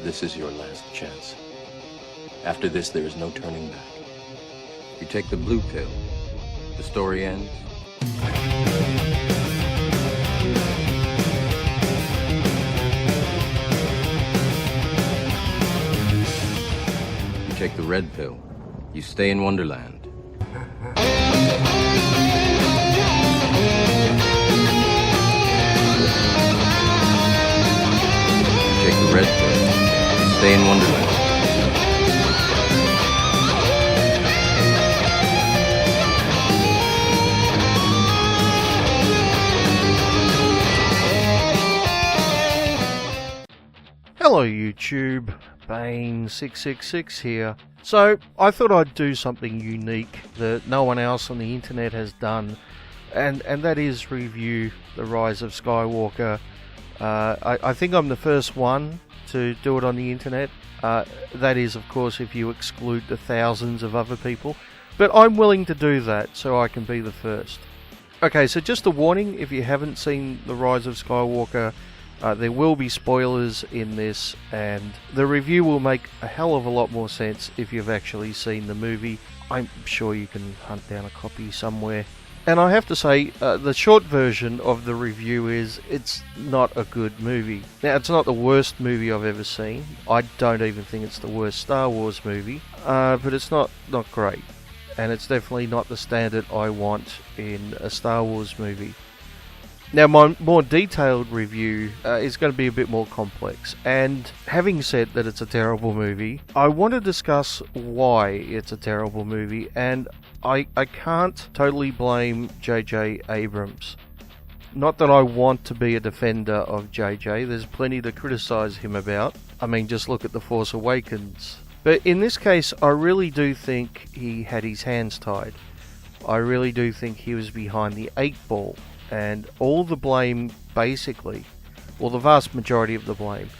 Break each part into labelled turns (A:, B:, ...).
A: This is your last chance. After this, there is no turning back. You take the blue pill, the story ends. You take the red pill, you stay in Wonderland. You take the red pill, you stay in Wonderland.
B: Hello YouTube, Bane666 here. So, I thought I'd do something unique that no one else on the internet has done, and that is review The Rise of Skywalker. I think I'm the first one to do it on the internet. That is, of course, if you exclude the thousands of other people. But I'm willing to do that, so I can be the first. Okay, so just a warning, if you haven't seen The Rise of Skywalker, there will be spoilers in this, and the review will make a hell of a lot more sense if you've actually seen the movie. I'm sure you can hunt down a copy somewhere. And I have to say, the short version of the review is, it's not a good movie. Now, it's not the worst movie I've ever seen. I don't even think it's the worst Star Wars movie, but it's not great. And it's definitely not the standard I want in a Star Wars movie. Now, my more detailed review is going to be a bit more complex, and having said that it's a terrible movie, I want to discuss why it's a terrible movie, and I can't totally blame J.J. Abrams. Not that I want to be a defender of J.J., there's plenty to criticize him about. I mean, just look at The Force Awakens. But in this case, I really do think he had his hands tied. I really do think he was behind the 8 ball. And all the blame, basically, or the vast majority of the blame,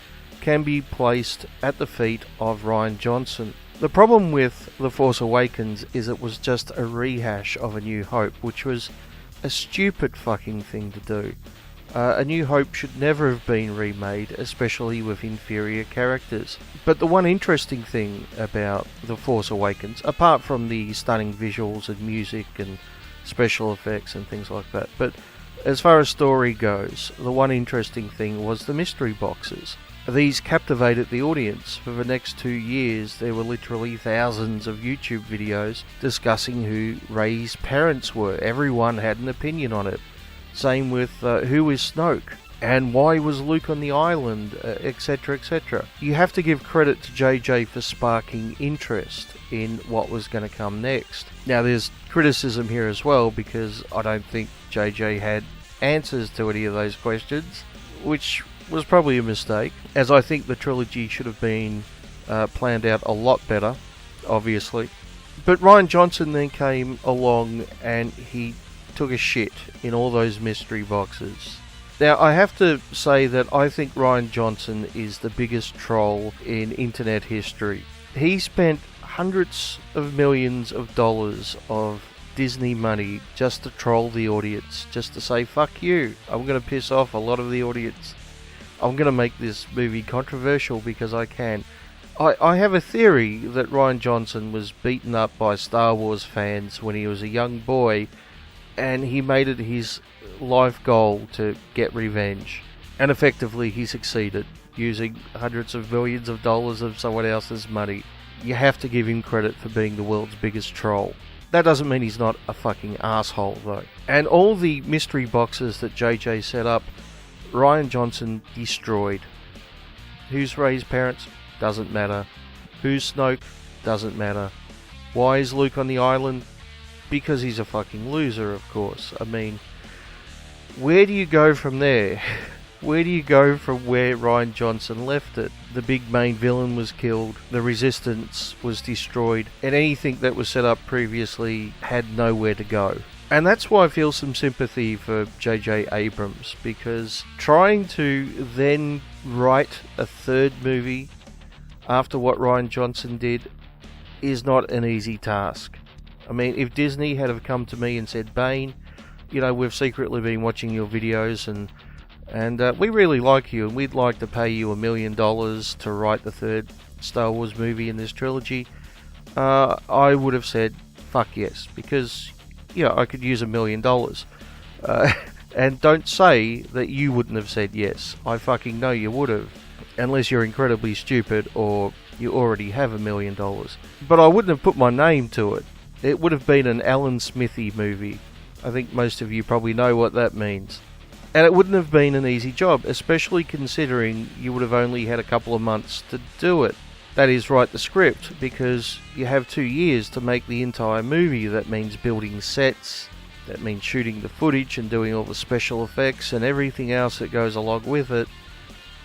B: can be placed at the feet of Rian Johnson. The problem with The Force Awakens is it was just a rehash of A New Hope, which was a stupid fucking thing to do. A New Hope should never have been remade, especially with inferior characters. But the one interesting thing about The Force Awakens, apart from the stunning visuals and music and special effects and things like that, but as far as story goes, the one interesting thing was the mystery boxes. These captivated the audience. For the next 2 years, there were literally thousands of YouTube videos discussing who Rey's parents were. Everyone had an opinion on it. Same with who is Snoke, and why was Luke on the island, etc, etc. You have to give credit to JJ for sparking interest in what was going to come next. Now, there's criticism here as well, because I don't think JJ had answers to any of those questions, which was probably a mistake, as I think the trilogy should have been planned out a lot better, obviously. But Rian Johnson then came along and he took a shit in all those mystery boxes. Now, I have to say that I think Rian Johnson is the biggest troll in internet history. He spent hundreds of millions of dollars of Disney money just to troll the audience, just to say, fuck you, I'm going to piss off a lot of the audience. I'm going to make this movie controversial because I can. I have a theory that Rian Johnson was beaten up by Star Wars fans when he was a young boy, and he made it his life goal to get revenge. And effectively he succeeded, using hundreds of millions of dollars of someone else's money. You have to give him credit for being the world's biggest troll. That doesn't mean he's not a fucking asshole though. And all the mystery boxes that JJ set up, Rian Johnson destroyed. Who's Rey's parents? Doesn't matter. Who's Snoke? Doesn't matter. Why is Luke on the island? Because he's a fucking loser, of course. I mean, where do you go from there? Where do you go from where Rian Johnson left it? The big main villain was killed, the Resistance was destroyed, and anything that was set up previously had nowhere to go. And that's why I feel some sympathy for J.J. Abrams, because trying to then write a third movie after what Rian Johnson did is not an easy task. I mean, if Disney had have come to me and said, Bane, you know, we've secretly been watching your videos and and we really like you, and we'd like to pay you $1 million to write the third Star Wars movie in this trilogy, I would have said fuck yes, because I could use $1 million. And don't say that you wouldn't have said yes. I fucking know you would have, unless you're incredibly stupid or you already have $1 million. But I wouldn't have put my name to it. It would have been an Alan Smithy movie. I think most of you probably know what that means. And it wouldn't have been an easy job, especially considering you would have only had a couple of months to do it. That is, write the script, because you have 2 years to make the entire movie. That means building sets, that means shooting the footage and doing all the special effects and everything else that goes along with it.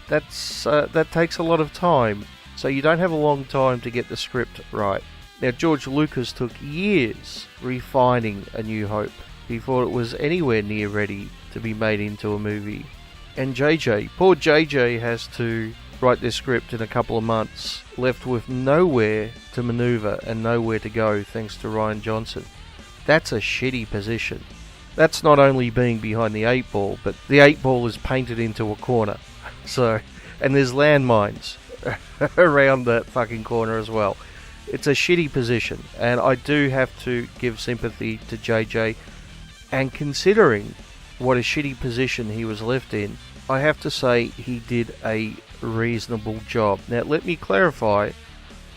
B: That takes a lot of time, so you don't have a long time to get the script right. Now, George Lucas took years refining A New Hope before it was anywhere near ready to be made into a movie. And poor JJ has to write this script in a couple of months, left with nowhere to maneuver and nowhere to go thanks to Rian Johnson. That's a shitty position. That's not only being behind the 8 ball, but the 8 ball is painted into a corner. And there's landmines around that fucking corner as well. It's a shitty position, and I do have to give sympathy to JJ. And considering what a shitty position he was left in, I have to say he did a reasonable job. Now, let me clarify.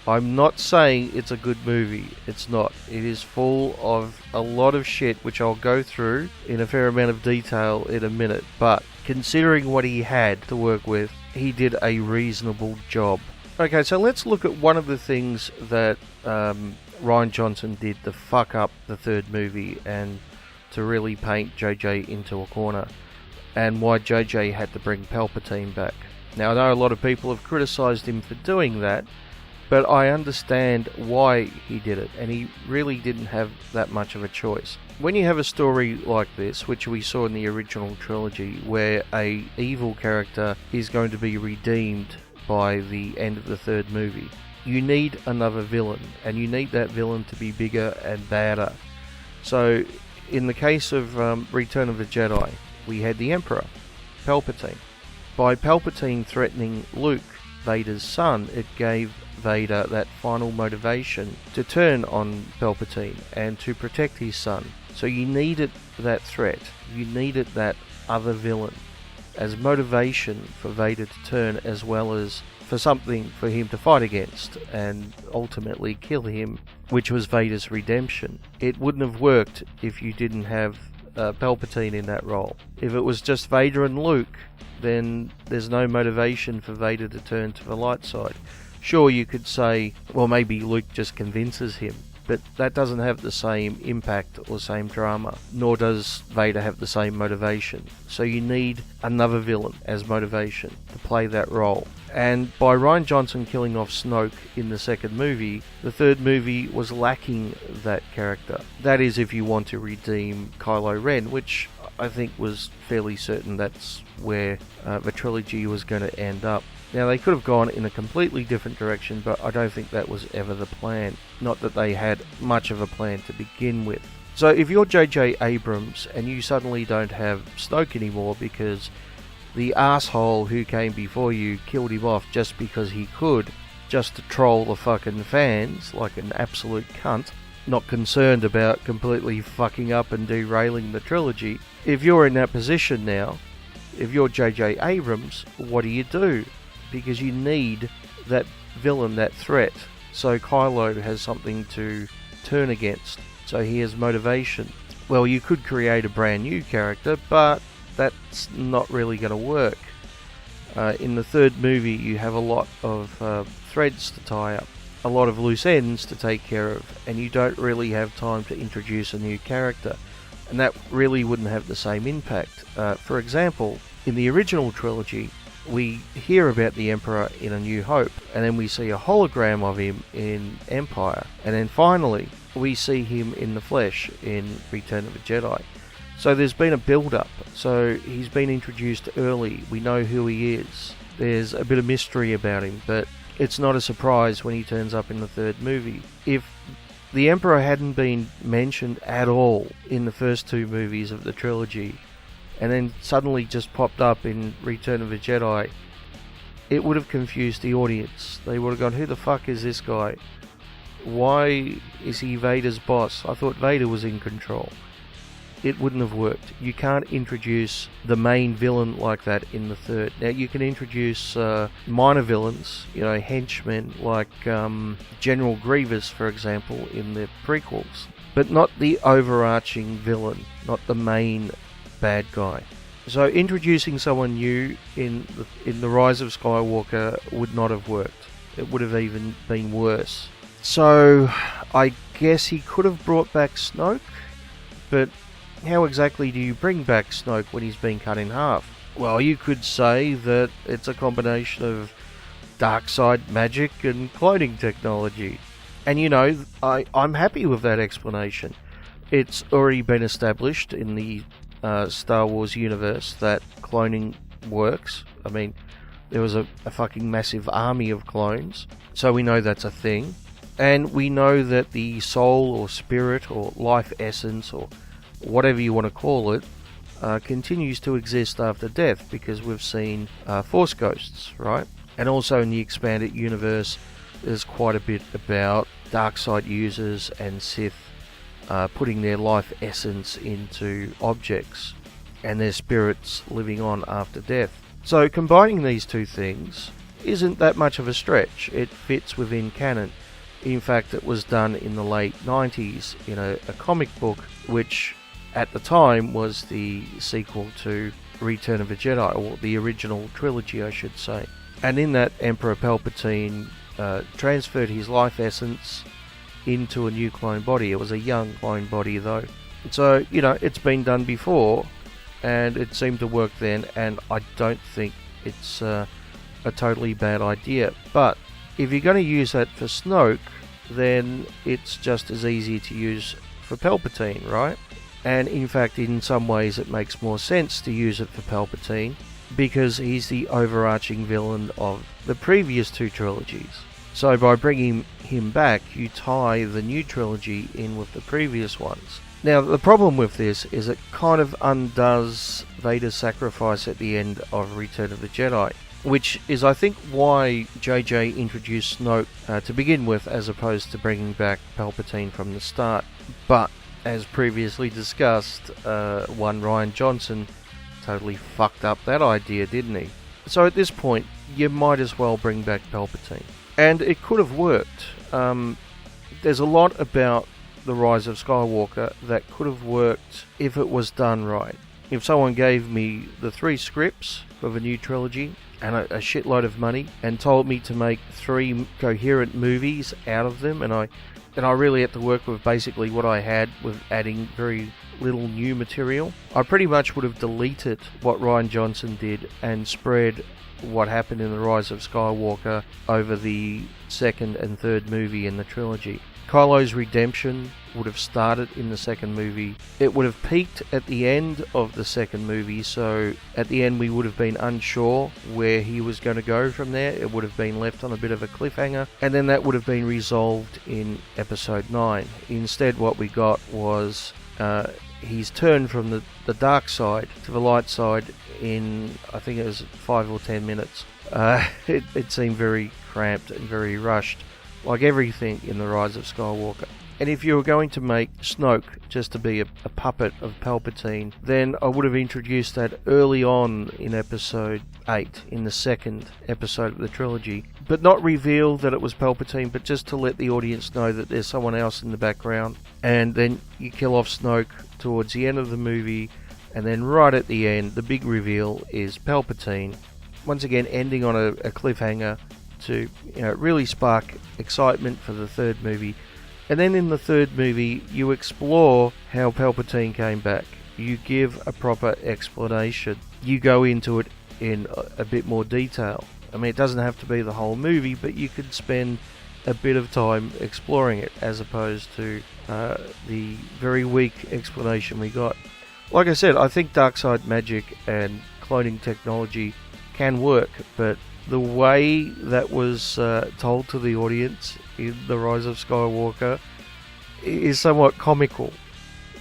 B: I'm not saying it's a good movie. It's not. It is full of a lot of shit, which I'll go through in a fair amount of detail in a minute. But considering what he had to work with, he did a reasonable job. Okay, so let's look at one of the things that Rian Johnson did to fuck up the third movie and to really paint JJ into a corner, and why JJ had to bring Palpatine back. Now, I know a lot of people have criticised him for doing that, but I understand why he did it, and he really didn't have that much of a choice. When you have a story like this, which we saw in the original trilogy, where a evil character is going to be redeemed by the end of the third movie, you need another villain, and you need that villain to be bigger and badder. So, in the case of Return of the Jedi, we had the Emperor, Palpatine. By Palpatine threatening Luke, Vader's son, it gave Vader that final motivation to turn on Palpatine and to protect his son. So you needed that threat, you needed that other villain as motivation for Vader to turn, as well as for something for him to fight against and ultimately kill him, which was Vader's redemption. It wouldn't have worked if you didn't have Palpatine in that role. If it was just Vader and Luke, then there's no motivation for Vader to turn to the light side. Sure, you could say, well, maybe Luke just convinces him, but that doesn't have the same impact or same drama, nor does Vader have the same motivation. So you need another villain as motivation to play that role. And by Rian Johnson killing off Snoke in the second movie, the third movie was lacking that character. That is, if you want to redeem Kylo Ren, which I think was fairly certain that's where the trilogy was going to end up. Now, they could have gone in a completely different direction, but I don't think that was ever the plan. Not that they had much of a plan to begin with. So if you're J.J. Abrams and you suddenly don't have Snoke anymore because the asshole who came before you killed him off just because he could, just to troll the fucking fans like an absolute cunt, not concerned about completely fucking up and derailing the trilogy. If you're in that position now, if you're J.J. Abrams, what do? Because you need that villain, that threat, so Kylo has something to turn against, so he has motivation. Well, you could create a brand new character, but that's not really going to work. In the third movie, you have a lot of threads to tie up, a lot of loose ends to take care of, and you don't really have time to introduce a new character, and that really wouldn't have the same impact. For example, in the original trilogy, we hear about the Emperor in A New Hope, and then we see a hologram of him in Empire, and then finally we see him in the flesh in Return of the Jedi. So there's been a build-up, so he's been introduced early, we know who he is, there's a bit of mystery about him, but it's not a surprise when he turns up in the third movie. If the Emperor hadn't been mentioned at all in the first two movies of the trilogy, and then suddenly just popped up in Return of the Jedi, it would have confused the audience. They would have gone, who the fuck is this guy? Why is he Vader's boss? I thought Vader was in control. It wouldn't have worked. You can't introduce the main villain like that in the third. Now you can introduce minor villains, henchmen like General Grievous, for example, in the prequels, but not the overarching villain, not the main bad guy. So introducing someone new in the Rise of Skywalker would not have worked. It would have even been worse. So I guess he could have brought back Snoke, but how exactly do you bring back Snoke when he's been cut in half? Well, you could say that it's a combination of dark side magic and cloning technology. And I'm happy with that explanation. It's already been established in the Star Wars universe that cloning works. I mean, there was a fucking massive army of clones, so we know that's a thing. And we know that the soul or spirit or life essence or whatever you want to call it, continues to exist after death, because we've seen Force ghosts, right? And also in the expanded universe, there's quite a bit about dark side users and Sith putting their life essence into objects and their spirits living on after death. So combining these two things isn't that much of a stretch. It fits within canon. In fact, it was done in the late 90s in a comic book, which at the time was the sequel to Return of the Jedi, or the original trilogy, I should say. And in that, Emperor Palpatine transferred his life essence into a new clone body. It was a young clone body, though. So, it's been done before, and it seemed to work then, and I don't think it's a totally bad idea. But if you're going to use that for Snoke, then it's just as easy to use for Palpatine, right? And in fact, in some ways, it makes more sense to use it for Palpatine, because he's the overarching villain of the previous two trilogies. So by bringing him back, you tie the new trilogy in with the previous ones. Now, the problem with this is it kind of undoes Vader's sacrifice at the end of Return of the Jedi, which is, I think, why JJ introduced Snoke to begin with, as opposed to bringing back Palpatine from the start. But as previously discussed, one Rian Johnson totally fucked up that idea, didn't he? So at this point, you might as well bring back Palpatine. And it could have worked. There's a lot about The Rise of Skywalker that could have worked if it was done right. If someone gave me the 3 scripts of a new trilogy and a shitload of money and told me to make 3 coherent movies out of them, and I really had to work with basically what I had, with adding very little new material, I pretty much would have deleted what Rian Johnson did and spread what happened in The Rise of Skywalker over the second and third movie in the trilogy. Kylo's redemption would have started in the second movie. It would have peaked at the end of the second movie, so at the end we would have been unsure where he was going to go from there. It would have been left on a bit of a cliffhanger, and then that would have been resolved in episode 9. Instead, what we got was he's turned from the dark side to the light side in, I think it was 5 or 10 minutes. It seemed very cramped and very rushed, like everything in The Rise of Skywalker. And if you were going to make Snoke just to be a puppet of Palpatine, then I would have introduced that early on in episode 8, in the second episode of the trilogy, but not reveal that it was Palpatine, but just to let the audience know that there's someone else in the background. And then you kill off Snoke towards the end of the movie, and then right at the end, the big reveal is Palpatine. Once again, ending on a cliffhanger to really spark excitement for the third movie. And then in the third movie, you explore how Palpatine came back. You give a proper explanation. You go into it in a bit more detail. I mean, it doesn't have to be the whole movie, but you could spend a bit of time exploring it, as opposed to the very weak explanation we got. Like I said, I think dark-side magic and cloning technology can work, but the way that was told to the audience in The Rise of Skywalker is somewhat comical.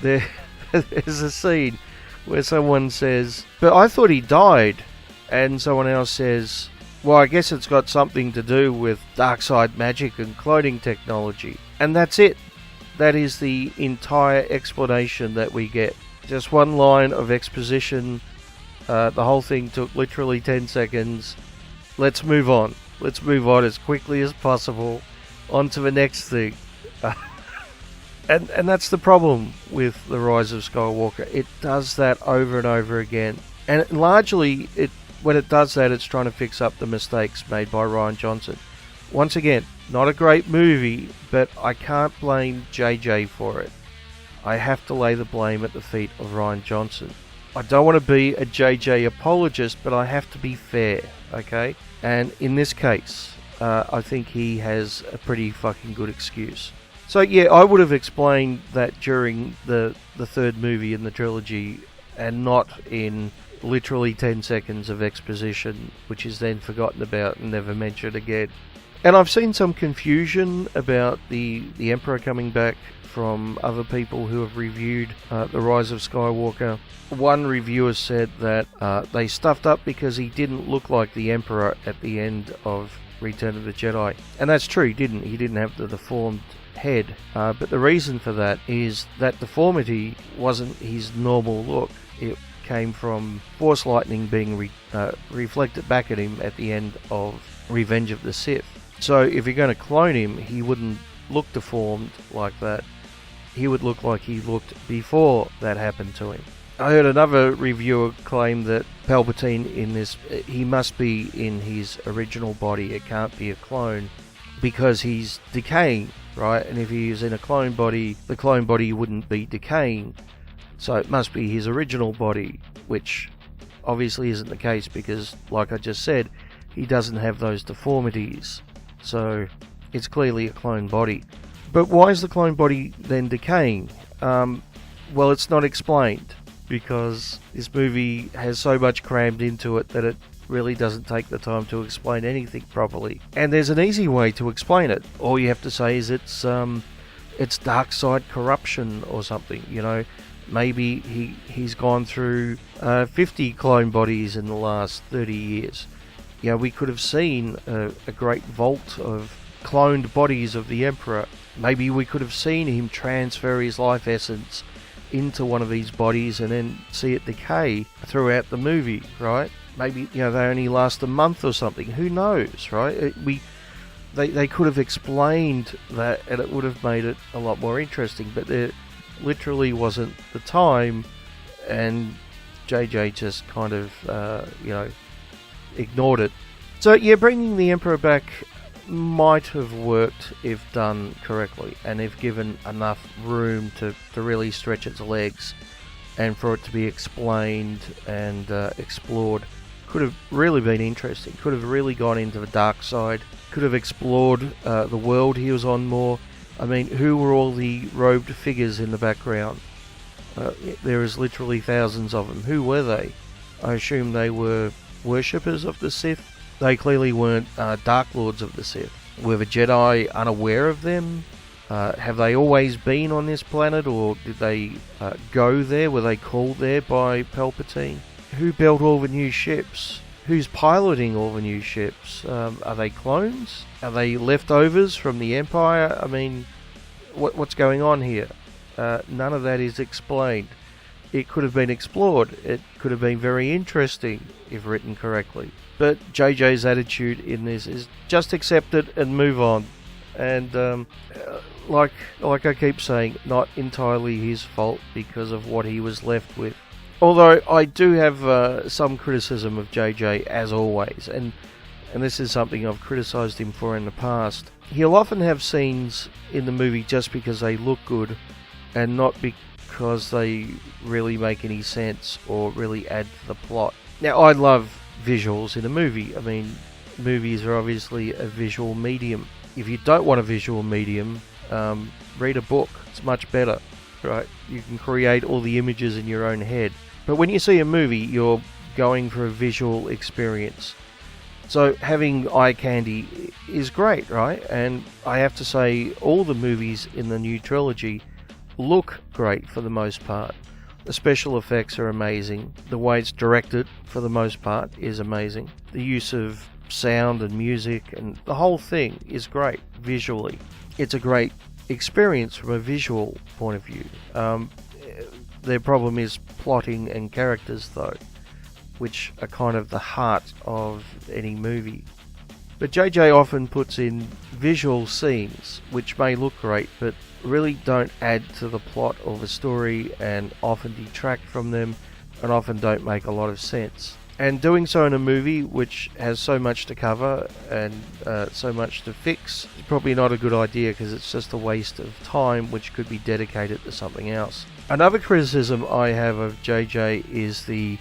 B: There's a scene where someone says, but I thought he died, and someone else says, well, I guess it's got something to do with dark side magic and cloning technology. And that's it. That is the entire explanation that we get. Just one line of exposition. The whole thing took literally 10 seconds. Let's move on. Let's move on as quickly as possible. On to the next thing. And that's the problem with The Rise of Skywalker. It does that over and over again. And largely, when it does that, it's trying to fix up the mistakes made by Rian Johnson. Once again, not a great movie, but I can't blame JJ for it. I have to lay the blame at the feet of Rian Johnson. I don't want to be a JJ apologist, but I have to be fair, okay? And in this case, I think he has a pretty fucking good excuse. So yeah, I would have explained that during the third movie in the trilogy, and not in literally 10 seconds of exposition, which is then forgotten about and never mentioned again. And I've seen some confusion about the Emperor coming back from other people who have reviewed The Rise of Skywalker. One reviewer said that they stuffed up because he didn't look like the Emperor at the end of Return of the Jedi. And that's true, he didn't. He didn't have the deformed head. But the reason for that is that deformity wasn't his normal look. It came from Force lightning being reflected back at him at the end of Revenge of the Sith. So if you're going to clone him, he wouldn't look deformed like that. He would look like he looked before that happened to him. I heard another reviewer claim that Palpatine in this, he must be in his original body. It can't be a clone because he's decaying, right? And if he is in a clone body, the clone body wouldn't be decaying. So it must be his original body, which obviously isn't the case because, like I just said, he doesn't have those deformities. So it's clearly a clone body. But why is the clone body then decaying? Well, it's not explained because this movie has so much crammed into it that it really doesn't take the time to explain anything properly. And there's an easy way to explain it. All you have to say is it's dark side corruption or something, you know. Maybe he's gone through 50 clone bodies in the last 30 years. You know, we could have seen a great vault of cloned bodies of the Emperor. Maybe we could have seen him transfer his life essence into one of these bodies and then see it decay throughout the movie, right? Maybe, you know, they only last a month or something. Who knows, right? They could have explained that and it would have made it a lot more interesting, but there literally wasn't the time, and JJ just kind of, ignored it. So yeah, bringing the Emperor back might have worked if done correctly and if given enough room to really stretch its legs and for it to be explained and explored. Could have really been interesting, could have really gone into the dark side, could have explored the world he was on more. I mean, who were all the robed figures in the background? There is literally thousands of them. Who were they? I assume they were worshippers of the Sith. They clearly weren't Dark Lords of the Sith. Were the Jedi unaware of them? Have they always been on this planet, or did they go there? Were they called there by Palpatine? Who built all the new ships? Who's piloting all the new ships? Are they clones? Are they leftovers from the Empire? I mean, what's going on here? None of that is explained. It could have been explored. It could have been very interesting if written correctly. But JJ's attitude in this is just accept it and move on. And like I keep saying, not entirely his fault because of what he was left with. Although I do have some criticism of JJ as always, and this is something I've criticised him for in the past. He'll often have scenes in the movie just because they look good and not because they really make any sense or really add to the plot. Now, I love visuals in a movie. I mean, movies are obviously a visual medium. If you don't want a visual medium, read a book. It's much better, right? You can create all the images in your own head. But when you see a movie, you're going for a visual experience. So having eye candy is great, right? And I have to say, all the movies in the new trilogy look great for the most part. The special effects are amazing. The way it's directed, for the most part, is amazing. The use of sound and music and the whole thing is great visually. It's a great experience from a visual point of view. Their problem is plotting and characters, though, which are kind of the heart of any movie. But JJ often puts in visual scenes which may look great but really don't add to the plot or the story, and often detract from them and often don't make a lot of sense. And doing so in a movie which has so much to cover and so much to fix is probably not a good idea, because it's just a waste of time which could be dedicated to something else. Another criticism I have of JJ is the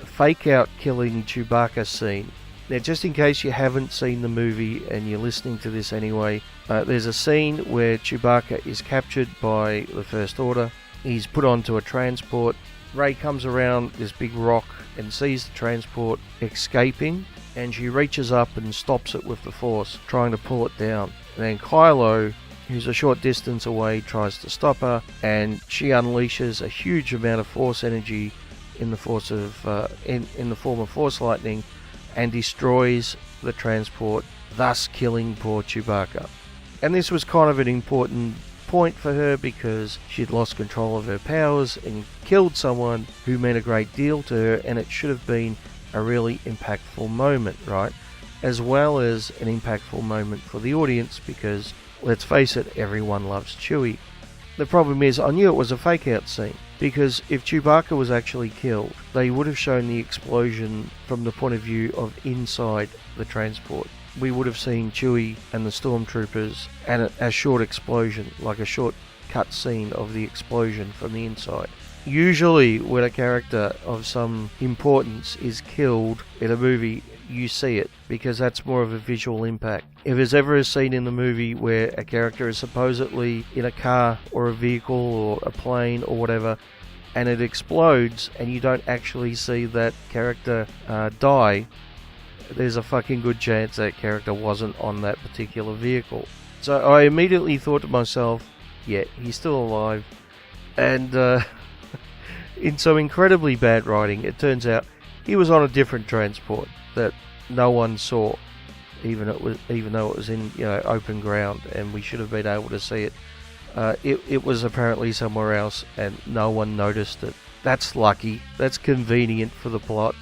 B: fake out killing Chewbacca scene. Now, just in case you haven't seen the movie and you're listening to this anyway, there's a scene where Chewbacca is captured by the First Order. He's put onto a transport. Rey comes around this big rock and sees the transport escaping, and she reaches up and stops it with the Force, trying to pull it down. And then Kylo, who's a short distance away, tries to stop her, and she unleashes a huge amount of Force energy in the force of in the form of Force lightning, and destroys the transport, thus killing poor Chewbacca. And this was kind of an important point for her, because she'd lost control of her powers and killed someone who meant a great deal to her, and it should have been a really impactful moment, right? As well as an impactful moment for the audience, because, let's face it, everyone loves Chewie. The problem is, I knew it was a fake out scene, because if Chewbacca was actually killed, they would have shown the explosion from the point of view of inside the transport. We would have seen Chewie and the stormtroopers and a short explosion, like a short cut scene of the explosion from the inside. Usually when a character of some importance is killed in a movie, you see it, because that's more of a visual impact. If there's ever a scene in the movie where a character is supposedly in a car or a vehicle or a plane or whatever, and it explodes and you don't actually see that character die, there's a fucking good chance that character wasn't on that particular vehicle. So I immediately thought to myself, yeah, he's still alive. And in some incredibly bad writing, it turns out he was on a different transport that no one saw, even though it was in open ground, and we should have been able to see it. It was apparently somewhere else, and no one noticed it. That's lucky. That's convenient for the plot.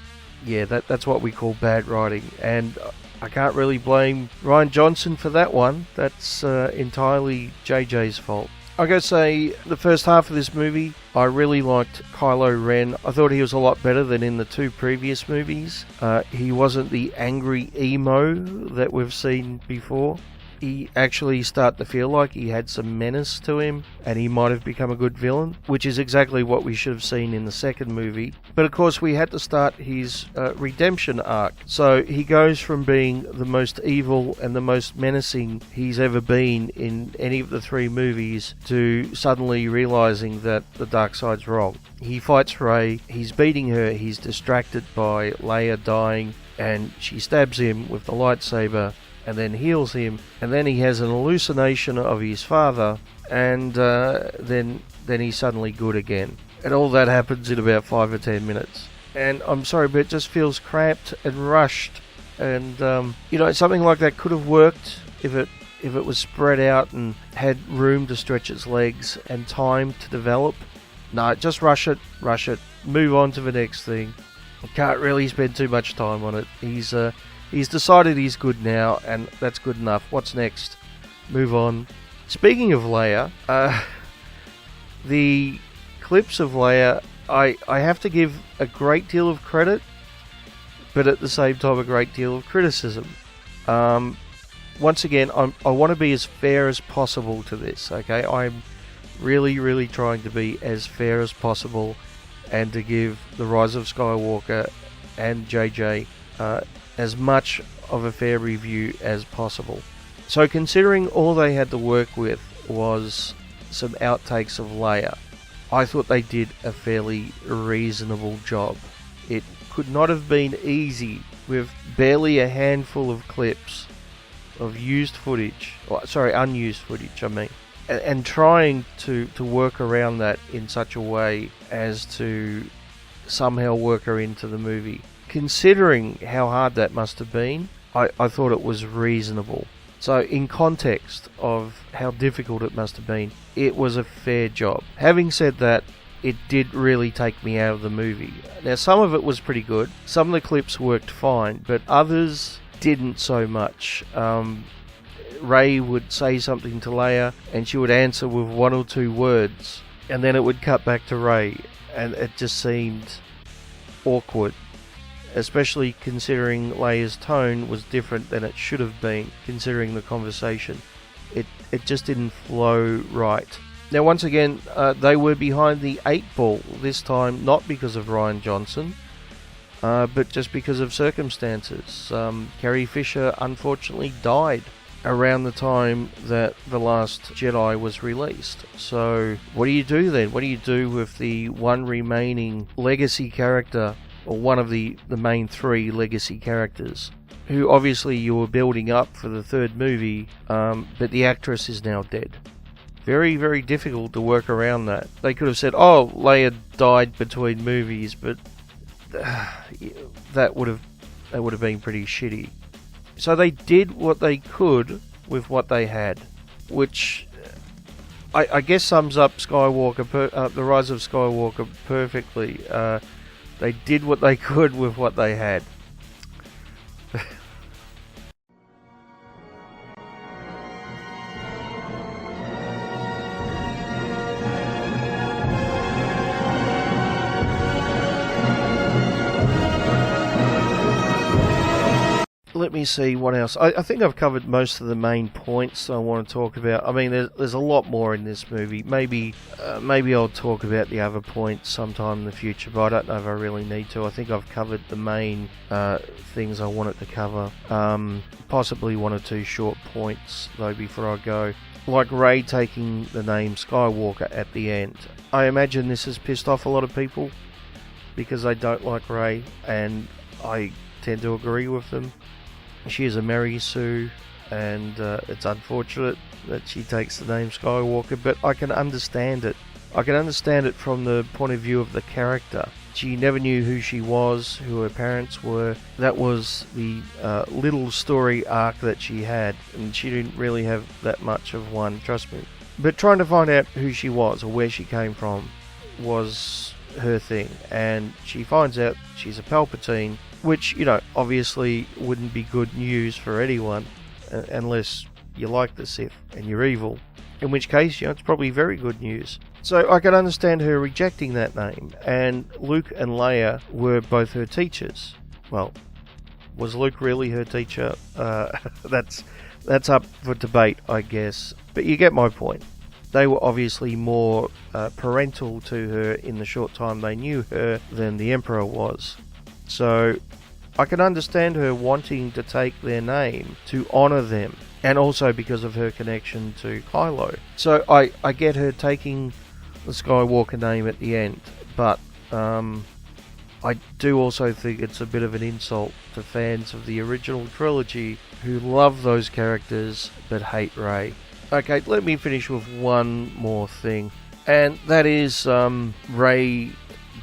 B: Yeah, that's what we call bad writing, and I can't really blame Rian Johnson for that one. That's entirely JJ's fault. I gotta say, the first half of this movie, I really liked Kylo Ren. I thought he was a lot better than in the two previous movies. He wasn't the angry emo that we've seen before. He actually started to feel like he had some menace to him, and he might have become a good villain, which is exactly what we should have seen in the second movie. But of course, we had to start his redemption arc. So he goes from being the most evil and the most menacing he's ever been in any of the three movies to suddenly realizing that the dark side's wrong. He fights Rey, he's beating her, he's distracted by Leia dying, and she stabs him with the lightsaber and then heals him, and then he has an hallucination of his father, and then he's suddenly good again. And all that happens in about 5 or 10 minutes. And I'm sorry, but it just feels cramped and rushed. And something like that could have worked if it was spread out and had room to stretch its legs and time to develop. No, just rush it, move on to the next thing. I can't really spend too much time on it. He's decided he's good now, and that's good enough. What's next? Move on. Speaking of Leia, the clips of Leia, I have to give a great deal of credit, but at the same time a great deal of criticism. Once again, I want to be as fair as possible to this, okay? I'm really, really trying to be as fair as possible and to give The Rise of Skywalker and JJ as much of a fair review as possible. So considering all they had to work with was some outtakes of Leia, I thought they did a fairly reasonable job. It could not have been easy with barely a handful of clips of unused footage, and trying to work around that in such a way as to somehow work her into the movie. Considering how hard that must have been, I thought it was reasonable. So in context of how difficult it must have been, it was a fair job. Having said that, it did really take me out of the movie. Now, some of it was pretty good. Some of the clips worked fine, but others didn't so much. Rey would say something to Leia, and she would answer with one or two words, and then it would cut back to Rey, and it just seemed awkward, especially considering Leia's tone was different than it should have been, considering the conversation. It just didn't flow right. Now, once again, they were behind the 8 ball, this time not because of Rian Johnson, but just because of circumstances. Carrie Fisher unfortunately died around the time that The Last Jedi was released. So what do you do then? What do you do with the one remaining legacy character, or one of the main 3 legacy characters, who obviously you were building up for the 3rd movie, but the actress is now dead? Very, very difficult to work around that. They could have said, oh, Leia died between movies, but that would have been pretty shitty. So they did what they could with what they had, which I guess sums up Skywalker, the Rise of Skywalker perfectly. They did what they could with what they had. Let me see what else. I think I've covered most of the main points I want to talk about. I mean, there's a lot more in this movie. Maybe I'll talk about the other points sometime in the future, but I don't know if I really need to. I think I've covered the main things I wanted to cover. Possibly 1 or 2 short points, though, before I go. Like Rey taking the name Skywalker at the end. I imagine this has pissed off a lot of people because they don't like Rey, and I tend to agree with them. She is a Mary Sue, and it's unfortunate that she takes the name Skywalker, but I can understand it. I can understand it from the point of view of the character. She never knew who she was, who her parents were. That was the little story arc that she had, and she didn't really have that much of one, trust me. But trying to find out who she was, or where she came from, was her thing, and she finds out she's a Palpatine, which, you know, obviously wouldn't be good news for anyone unless you like the Sith and you're evil, in which case, you know, it's probably very good news. So I can understand her rejecting that name, and Luke and Leia were both her teachers. Well, was Luke really her teacher? That's up for debate, I guess, but you get my point. They were obviously more parental to her in the short time they knew her than the Emperor was. So I can understand her wanting to take their name to honour them, and also because of her connection to Kylo. So I get her taking the Skywalker name at the end, but I do also think it's a bit of an insult to fans of the original trilogy who love those characters but hate Rey. Okay, let me finish with one more thing, and that is Rey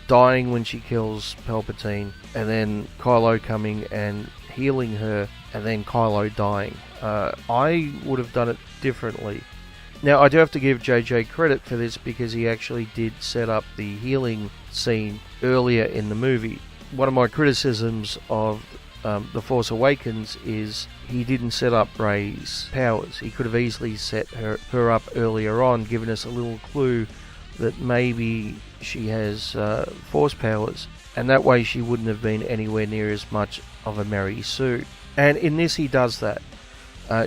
B: dying when she kills Palpatine, and then Kylo coming and healing her, and then Kylo dying. I would have done it differently. Now, I do have to give JJ credit for this because he actually did set up the healing scene earlier in the movie. One of my criticisms of The Force Awakens is he didn't set up Rey's powers. He could have easily set her up earlier on, giving us a little clue that maybe she has Force powers, and that way she wouldn't have been anywhere near as much of a Mary Sue. And in this he does that.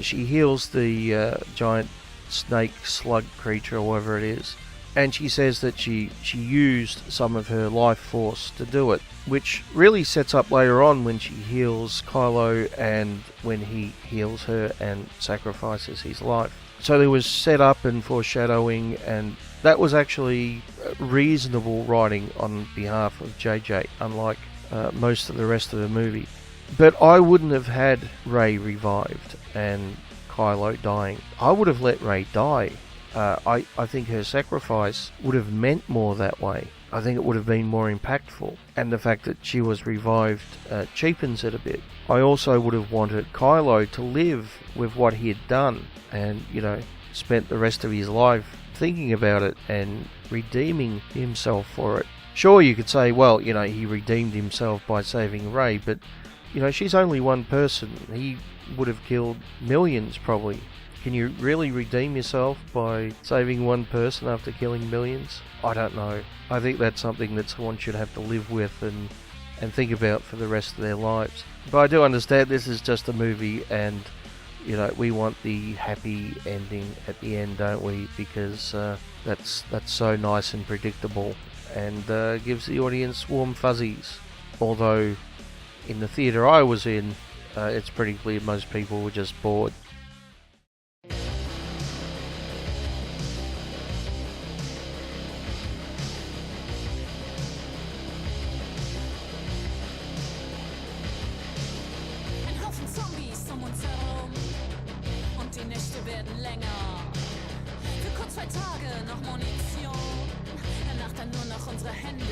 B: She heals the giant snake slug creature, or whatever it is, and she says that she used some of her life force to do it, which really sets up later on when she heals Kylo and when he heals her and sacrifices his life. So there was setup and foreshadowing, and that was actually reasonable writing on behalf of JJ, unlike most of the rest of the movie. But I wouldn't have had Rey revived and Kylo dying. I would have let Rey die. I think her sacrifice would have meant more that way. I think it would have been more impactful, and the fact that she was revived cheapens it a bit. I also would have wanted Kylo to live with what he had done and, spent the rest of his life thinking about it and redeeming himself for it. Sure, you could say, well, he redeemed himself by saving Rey, but, she's only one person. He would have killed millions, probably. Can you really redeem yourself by saving one person after killing millions? I don't know. I think that's something that someone should have to live with and think about for the rest of their lives. But I do understand this is just a movie, and we want the happy ending at the end, don't we? Because that's so nice and predictable, and gives the audience warm fuzzies. Although in the theatre I was in, it's pretty clear most people were just bored.
C: Für kurz 2 Tage noch Munition, danach dann nur noch unsere Hände.